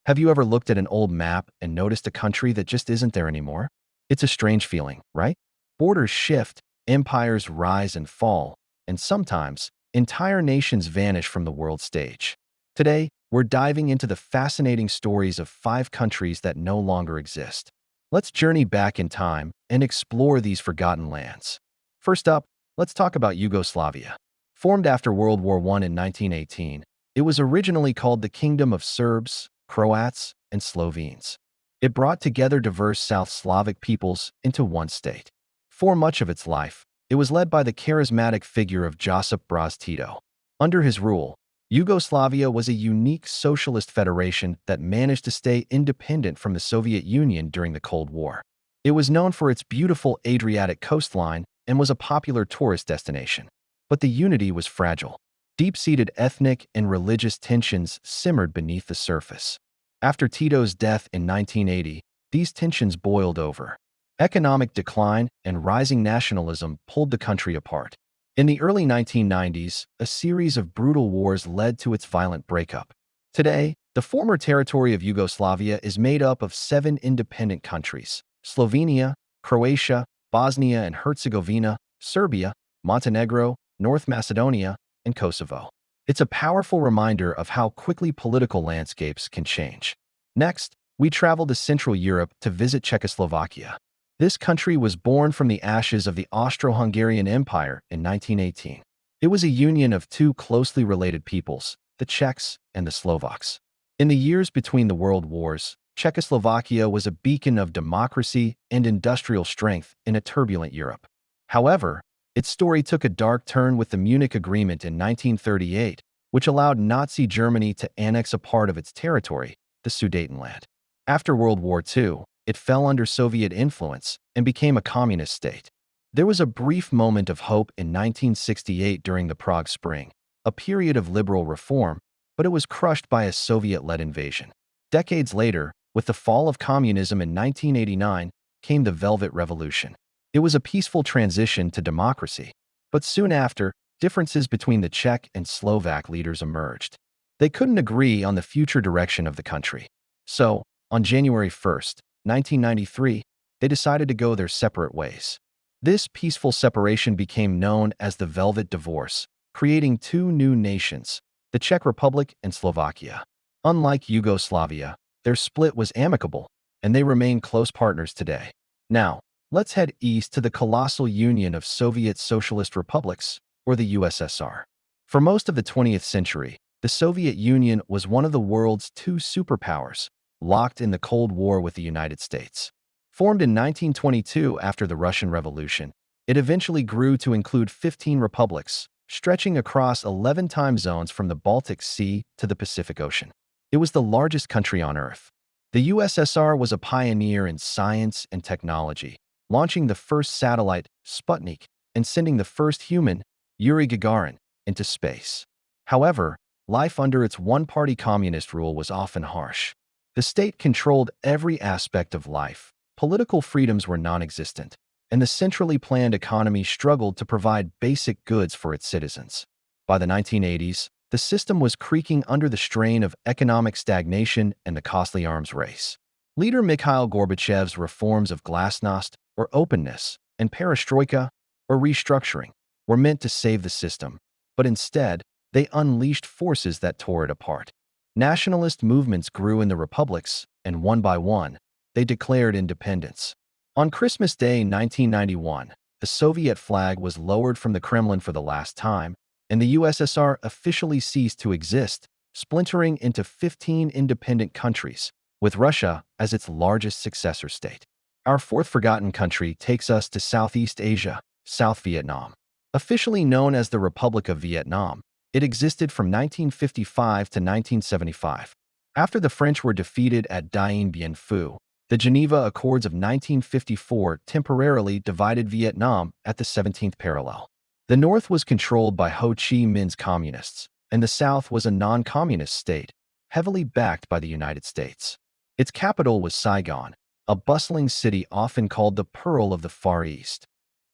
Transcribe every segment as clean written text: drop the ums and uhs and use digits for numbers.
Have you ever looked at an old map and noticed a country that just isn't there anymore? It's a strange feeling, right? Borders shift, empires rise and fall, and sometimes entire nations vanish from the world stage. Today, we're diving into the fascinating stories of 5 countries that no longer exist. Let's journey back in time and explore these forgotten lands. First up, let's talk about Yugoslavia. Formed after World War I in 1918, it was originally called the Kingdom of Serbs, Croats, and Slovenes. It brought together diverse South Slavic peoples into one state. For much of its life, it was led by the charismatic figure of Josip Broz Tito. Under his rule, Yugoslavia was a unique socialist federation that managed to stay independent from the Soviet Union during the Cold War. It was known for its beautiful Adriatic coastline and was a popular tourist destination. But the unity was fragile. Deep-seated ethnic and religious tensions simmered beneath the surface. After Tito's death in 1980, these tensions boiled over. Economic decline and rising nationalism pulled the country apart. In the early 1990s, a series of brutal wars led to its violent breakup. Today, the former territory of Yugoslavia is made up of 7 independent countries: Slovenia, Croatia, Bosnia and Herzegovina, Serbia, Montenegro, North Macedonia, and Kosovo. It's a powerful reminder of how quickly political landscapes can change. Next, we travel to Central Europe to visit Czechoslovakia. This country was born from the ashes of the Austro-Hungarian Empire in 1918. It was a union of 2 closely related peoples, the Czechs and the Slovaks. In the years between the world wars, Czechoslovakia was a beacon of democracy and industrial strength in a turbulent Europe. However, its story took a dark turn with the Munich Agreement in 1938, which allowed Nazi Germany to annex a part of its territory, the Sudetenland. After World War II, it fell under Soviet influence and became a communist state. There was a brief moment of hope in 1968 during the Prague Spring, a period of liberal reform, but it was crushed by a Soviet-led invasion. Decades later, with the fall of communism in 1989, came the Velvet Revolution. It was a peaceful transition to democracy, but soon after, differences between the Czech and Slovak leaders emerged. They couldn't agree on the future direction of the country. So, on January 1st, 1993, they decided to go their separate ways. This peaceful separation became known as the Velvet Divorce, creating 2 new nations, the Czech Republic and Slovakia. Unlike Yugoslavia, their split was amicable, and they remain close partners today. Now, let's head east to the colossal union of Soviet Socialist Republics, or the USSR. For most of the 20th century, the Soviet Union was one of the world's 2 superpowers, locked in the Cold War with the United States. Formed in 1922 after the Russian Revolution, it eventually grew to include 15 republics, stretching across 11 time zones from the Baltic Sea to the Pacific Ocean. It was the largest country on Earth. The USSR was a pioneer in science and technology, launching the first satellite, Sputnik, and sending the first human, Yuri Gagarin, into space. However, life under its one-party communist rule was often harsh. The state controlled every aspect of life, political freedoms were non-existent, and the centrally planned economy struggled to provide basic goods for its citizens. By the 1980s, the system was creaking under the strain of economic stagnation and the costly arms race. Leader Mikhail Gorbachev's reforms of glasnost, or openness, and perestroika, or restructuring, were meant to save the system, but instead, they unleashed forces that tore it apart. Nationalist movements grew in the republics, and one by one, they declared independence. On Christmas Day 1991, the Soviet flag was lowered from the Kremlin for the last time, and the USSR officially ceased to exist, splintering into 15 independent countries, with Russia as its largest successor state. Our 4th forgotten country takes us to Southeast Asia, South Vietnam. Officially known as the Republic of Vietnam, it existed from 1955 to 1975. After the French were defeated at Dien Bien Phu, the Geneva Accords of 1954 temporarily divided Vietnam at the 17th parallel. The North was controlled by Ho Chi Minh's communists, and the South was a non-communist state, heavily backed by the United States. Its capital was Saigon, a bustling city often called the Pearl of the Far East.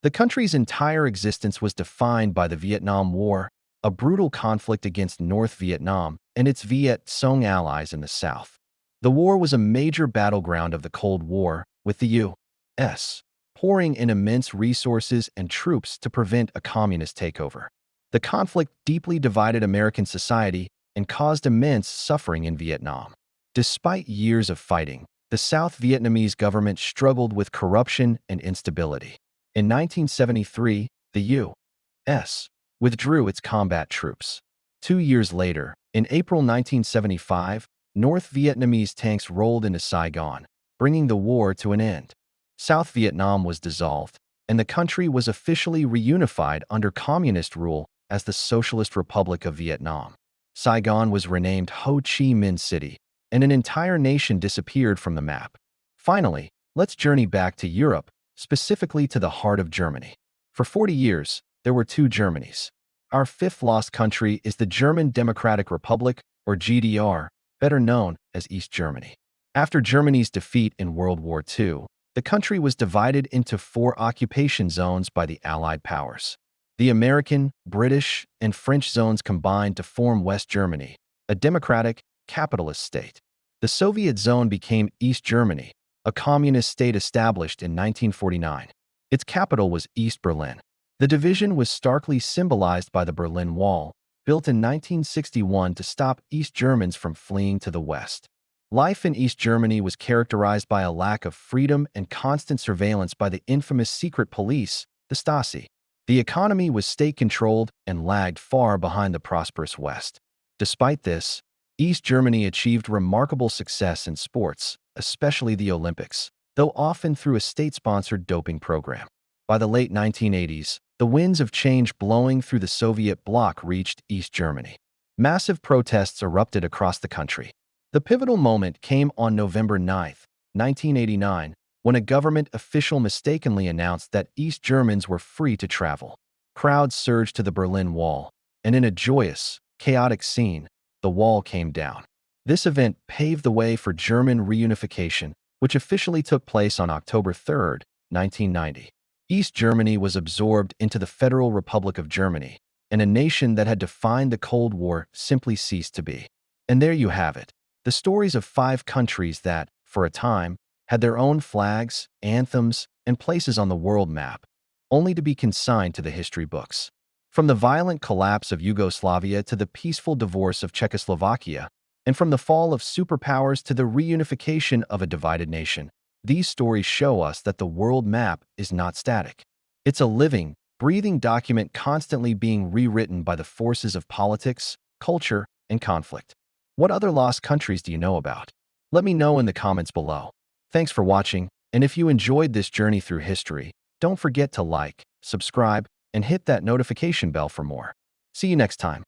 The country's entire existence was defined by the Vietnam War, a brutal conflict against North Vietnam and its Viet Cong allies in the south. The war was a major battleground of the Cold War, with the U.S. pouring in immense resources and troops to prevent a communist takeover. The conflict deeply divided American society and caused immense suffering in Vietnam. Despite years of fighting, the South Vietnamese government struggled with corruption and instability. In 1973, the U.S. withdrew its combat troops. 2 years later, in April 1975, North Vietnamese tanks rolled into Saigon, bringing the war to an end. South Vietnam was dissolved, and the country was officially reunified under communist rule as the Socialist Republic of Vietnam. Saigon was renamed Ho Chi Minh City, and an entire nation disappeared from the map. Finally, let's journey back to Europe, specifically to the heart of Germany. For 40 years, there were two Germanys. Our fifth lost country is the German Democratic Republic, or GDR, better known as East Germany. After Germany's defeat in World War II, the country was divided into 4 occupation zones by the Allied powers. The American, British, and French zones combined to form West Germany, a democratic, capitalist state. The Soviet zone became East Germany, a communist state established in 1949. Its capital was East Berlin. The division was starkly symbolized by the Berlin Wall, built in 1961 to stop East Germans from fleeing to the West. Life in East Germany was characterized by a lack of freedom and constant surveillance by the infamous secret police, the Stasi. The economy was state-controlled and lagged far behind the prosperous West. Despite this, East Germany achieved remarkable success in sports, especially the Olympics, though often through a state-sponsored doping program. By the late 1980s, the winds of change blowing through the Soviet bloc reached East Germany. Massive protests erupted across the country. The pivotal moment came on November 9, 1989, when a government official mistakenly announced that East Germans were free to travel. Crowds surged to the Berlin Wall, and in a joyous, chaotic scene, the wall came down. This event paved the way for German reunification, which officially took place on October 3, 1990. East Germany was absorbed into the Federal Republic of Germany, and a nation that had defined the Cold War simply ceased to be. And there you have it, the stories of 5 countries that, for a time, had their own flags, anthems, and places on the world map, only to be consigned to the history books. From the violent collapse of Yugoslavia to the peaceful divorce of Czechoslovakia, and from the fall of superpowers to the reunification of a divided nation, these stories show us that the world map is not static. It's a living, breathing document constantly being rewritten by the forces of politics, culture, and conflict. What other lost countries do you know about? Let me know in the comments below. Thanks for watching, and if you enjoyed this journey through history, don't forget to like, subscribe, and hit that notification bell for more. See you next time.